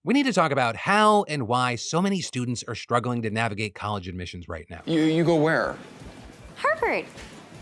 We need to talk about how and why so many students are struggling to navigate college admissions right now. You go where? Harvard.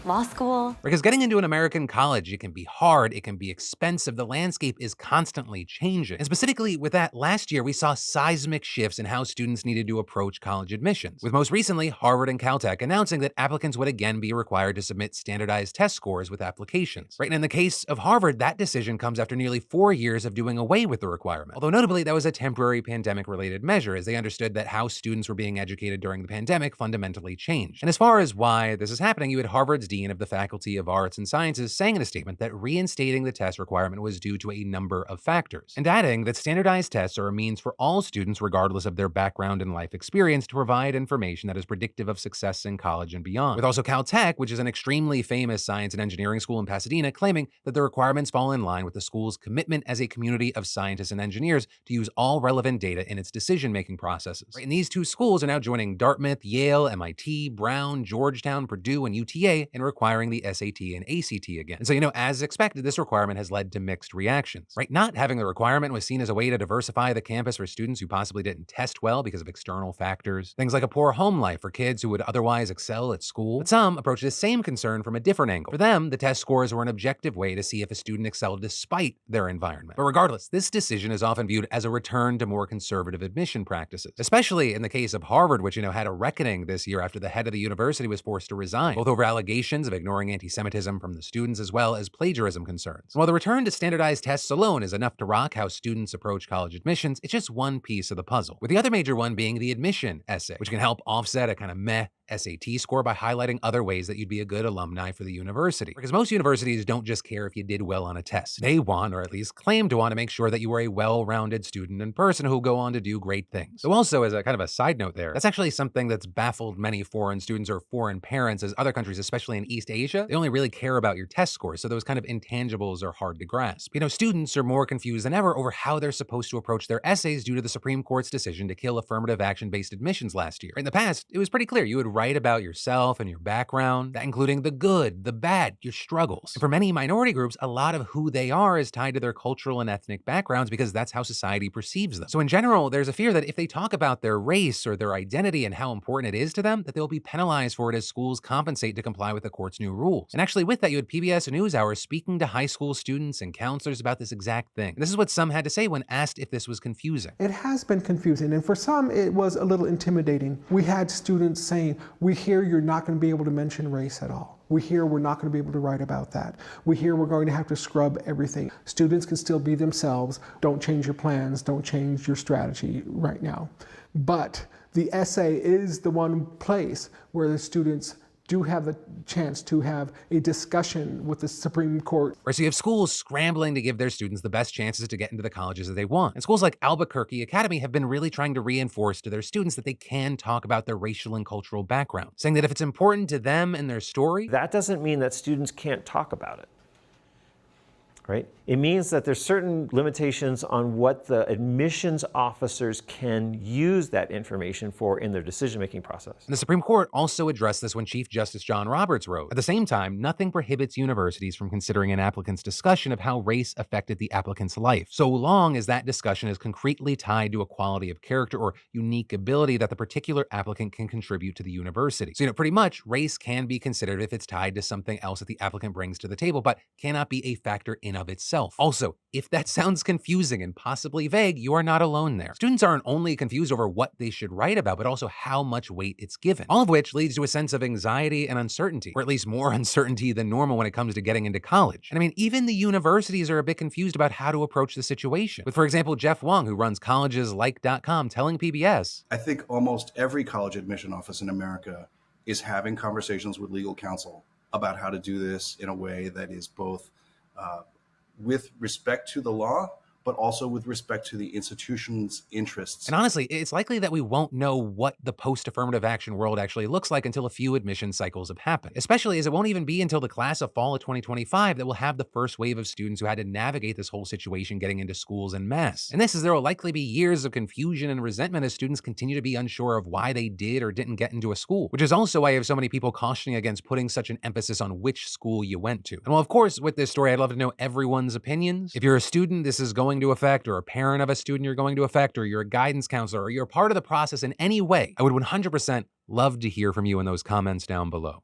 Law school. Because getting into an American college, it can be hard, it can be expensive, the landscape is constantly changing. And specifically with that, last year we saw seismic shifts in how students needed to approach college admissions, with most recently Harvard and Caltech announcing that applicants would again be required to submit standardized test scores with applications. Right, and in the case of Harvard, that decision comes after nearly 4 years of doing away with the requirement. Although notably, that was a temporary pandemic-related measure, as they understood that how students were being educated during the pandemic fundamentally changed. And as far as why this is happening, you had Harvard's Dean of the Faculty of Arts and Sciences saying in a statement that reinstating the test requirement was due to a number of factors, and adding that standardized tests are a means for all students, regardless of their background and life experience, to provide information that is predictive of success in college and beyond. With also Caltech, which is an extremely famous science and engineering school in Pasadena, claiming that the requirements fall in line with the school's commitment as a community of scientists and engineers to use all relevant data in its decision-making processes. And these two schools are now joining Dartmouth, Yale, MIT, Brown, Georgetown, Purdue, and UTA in requiring the SAT and ACT again. And so, as expected, this requirement has led to mixed reactions. Right? Not having the requirement was seen as a way to diversify the campus for students who possibly didn't test well because of external factors. Things like a poor home life for kids who would otherwise excel at school. But some approached the same concern from a different angle. For them, the test scores were an objective way to see if a student excelled despite their environment. But regardless, this decision is often viewed as a return to more conservative admission practices, especially in the case of Harvard, which, had a reckoning this year after the head of the university was forced to resign, both over allegations of ignoring anti-Semitism from the students as well as plagiarism concerns. And while the return to standardized tests alone is enough to rock how students approach college admissions, it's just one piece of the puzzle, with the other major one being the admission essay, which can help offset a kind of meh SAT score by highlighting other ways that you'd be a good alumni for the university. Because most universities don't just care if you did well on a test. They want, or at least claim to want, to make sure that you are a well-rounded student and person who'll go on to do great things. So also, as a kind of a side note there, that's actually something that's baffled many foreign students or foreign parents, as other countries, especially in East Asia, they only really care about your test scores, so those kind of intangibles are hard to grasp. Students are more confused than ever over how they're supposed to approach their essays due to the Supreme Court's decision to kill affirmative action-based admissions last year. In the past, it was pretty clear you would write about yourself and your background, that including the good, the bad, your struggles. And for many minority groups, a lot of who they are is tied to their cultural and ethnic backgrounds because that's how society perceives them. So in general, there's a fear that if they talk about their race or their identity and how important it is to them, that they'll be penalized for it as schools compensate to comply with the court's new rules. And actually with that, you had PBS NewsHour speaking to high school students and counselors about this exact thing. And this is what some had to say when asked if this was confusing. It has been confusing, and for some it was a little intimidating. We had students saying, we hear you're not going to be able to mention race at all. We hear we're not going to be able to write about that. We hear we're going to have to scrub everything. Students can still be themselves. Don't change your plans. Don't change your strategy right now. But the essay is the one place where the students do have the chance to have a discussion with the Supreme Court. Right, so you have schools scrambling to give their students the best chances to get into the colleges that they want. And schools like Albuquerque Academy have been really trying to reinforce to their students that they can talk about their racial and cultural background, saying that if it's important to them and their story, that doesn't mean that students can't talk about it. Right? It means that there's certain limitations on what the admissions officers can use that information for in their decision-making process. And the Supreme Court also addressed this when Chief Justice John Roberts wrote, at the same time, nothing prohibits universities from considering an applicant's discussion of how race affected the applicant's life, so long as that discussion is concretely tied to a quality of character or unique ability that the particular applicant can contribute to the university. So, pretty much, race can be considered if it's tied to something else that the applicant brings to the table, but cannot be a factor in of itself. Also, if that sounds confusing and possibly vague, you are not alone there. Students aren't only confused over what they should write about, but also how much weight it's given. All of which leads to a sense of anxiety and uncertainty, or at least more uncertainty than normal when it comes to getting into college. And even the universities are a bit confused about how to approach the situation. With, for example, Jeff Wong, who runs collegeslike.com, telling PBS, I think almost every college admission office in America is having conversations with legal counsel about how to do this in a way that is both with respect to the law, but also with respect to the institution's interests. And honestly, it's likely that we won't know what the post-affirmative action world actually looks like until a few admission cycles have happened, especially as it won't even be until the class of fall of 2025 that we'll have the first wave of students who had to navigate this whole situation getting into schools en masse. And this is there will likely be years of confusion and resentment as students continue to be unsure of why they did or didn't get into a school, which is also why you have so many people cautioning against putting such an emphasis on which school you went to. And while of course with this story I'd love to know everyone's opinions, if you're a student this is going going to affect, or a parent of a student you're going to affect, or you're a guidance counselor, or you're part of the process in any way, I would 100% love to hear from you in those comments down below.